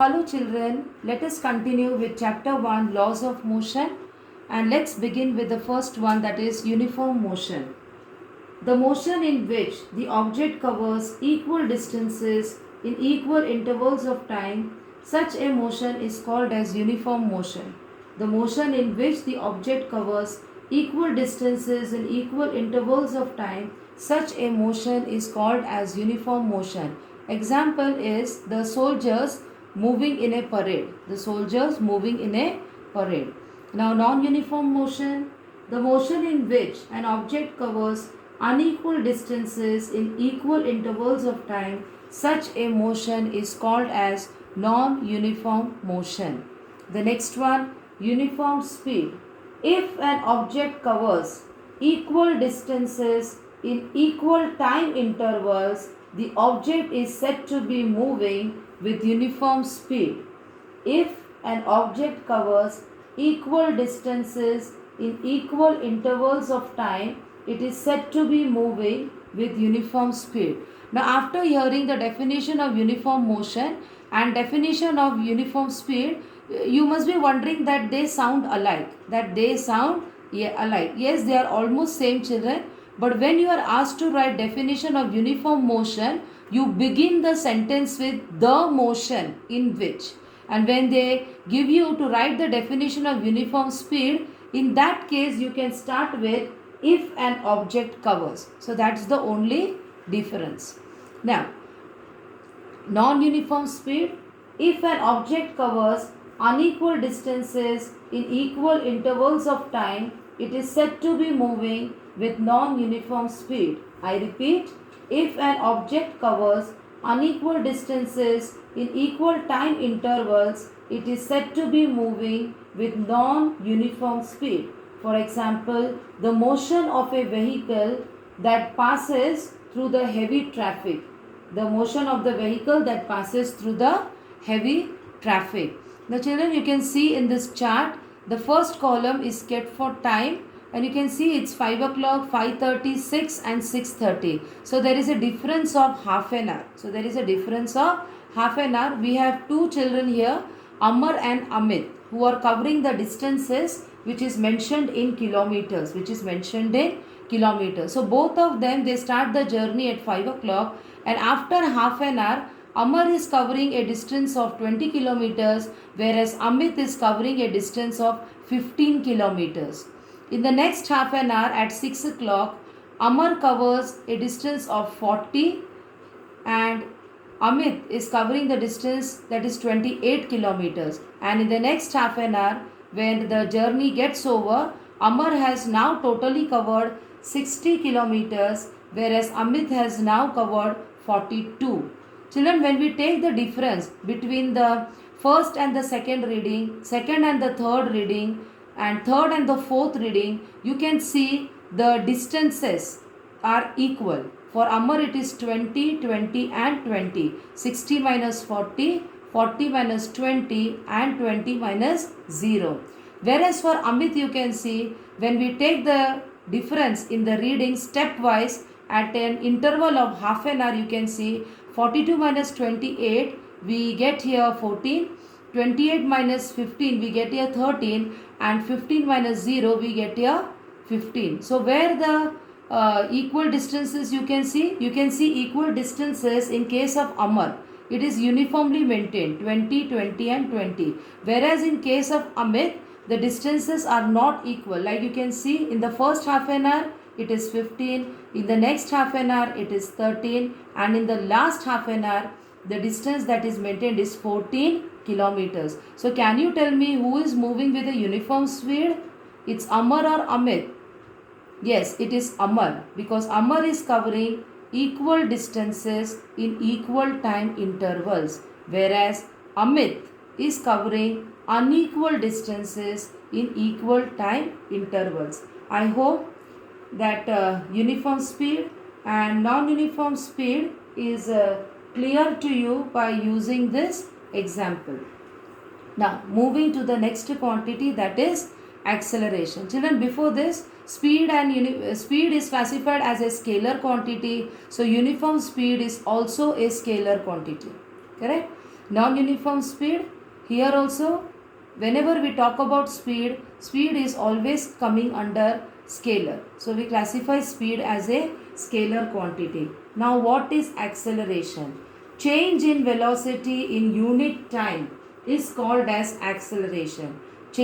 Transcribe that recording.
Hello children, let us continue with chapter 1 laws of motion, and let's begin with the first one, that is uniform motion. The motion in which the object covers equal distances in equal intervals of time, such a motion is called as uniform motion. The motion in which the object covers equal distances in equal intervals of time, such a motion is called as uniform motion. Example is the soldiers moving in a parade. The soldiers moving in a parade. Now, non-uniform motion, the motion in which an object covers unequal distances in equal intervals of time, such a motion is called as non-uniform motion. The next one, uniform speed. If an object covers equal distances in equal time intervals, the object is said to be moving with uniform speed. If an object covers equal distances in equal intervals of time, it is said to be moving with uniform speed. Now, after hearing the definition of uniform motion and definition of uniform speed, you must be wondering that they sound alike. Alike. Yes, they are almost same, children. But when you are asked to write definition of uniform motion, you begin the sentence with the motion in which. And when they give you to write the definition of uniform speed, in that case you can start with if an object covers. So that's the only difference. Now, non-uniform speed, if an object covers unequal distances in equal intervals of time, it is said to be moving with non-uniform speed. I repeat, if an object covers unequal distances in equal time intervals, it is said to be moving with non-uniform speed. For example, the motion of a vehicle that passes through the heavy traffic. The motion of the vehicle that passes through the heavy traffic. Now children, you can see in this chart, the first column is kept for time, and you can see it's 5 o'clock, 5:30, 6 and 6:30. So there is a difference of half an hour. We have two children here, Amar and Amit, who are covering the distances which is mentioned in kilometers. So both of them, they start the journey at 5 o'clock, and after half an hour, Amar is covering a distance of 20 kilometers, whereas Amit is covering a distance of 15 kilometers. In the next half an hour at 6 o'clock, Amar covers a distance of 40 and Amit is covering the distance that is 28 kilometers. And in the next half an hour, when the journey gets over, Amar has now totally covered 60 kilometers, whereas Amit has now covered 42. Children, when we take the difference between the first and the second reading, second and the third reading, and third and the fourth reading, you can see the distances are equal. For Amar it is 20, 20 and 20. 60 minus 40, 40 minus 20 and 20 minus 0. Whereas for Amit you can see, when we take the difference in the reading stepwise at an interval of half an hour, you can see 42 minus 28, we get here 14. 28 minus 15, we get here 13, and 15 minus 0, we get here 15. So where the equal distances you can see equal distances in case of Amar. It is uniformly maintained 20, 20 and 20. Whereas in case of Amit, the distances are not equal. Like you can see in the first half an hour, it is 15. In the next half an hour, it is 13. And in the last half an hour, the distance that is maintained is 14 kilometers. So can you tell me who is moving with a uniform speed? It's Amar or Amit? Yes, it is Amar, because Amar is covering equal distances in equal time intervals, whereas Amit is covering unequal distances in equal time intervals. I hope that uniform speed and non-uniform speed is clear to you by using this example. Now, moving to the next quantity, that is acceleration. Children, before this, speed is classified as a scalar quantity. So, uniform speed is also a scalar quantity. Correct? Non-uniform speed, here also whenever we talk about speed, speed is always coming under scalar. So we classify speed as a scalar quantity. Now what is acceleration? Change in velocity in unit time is called as acceleration.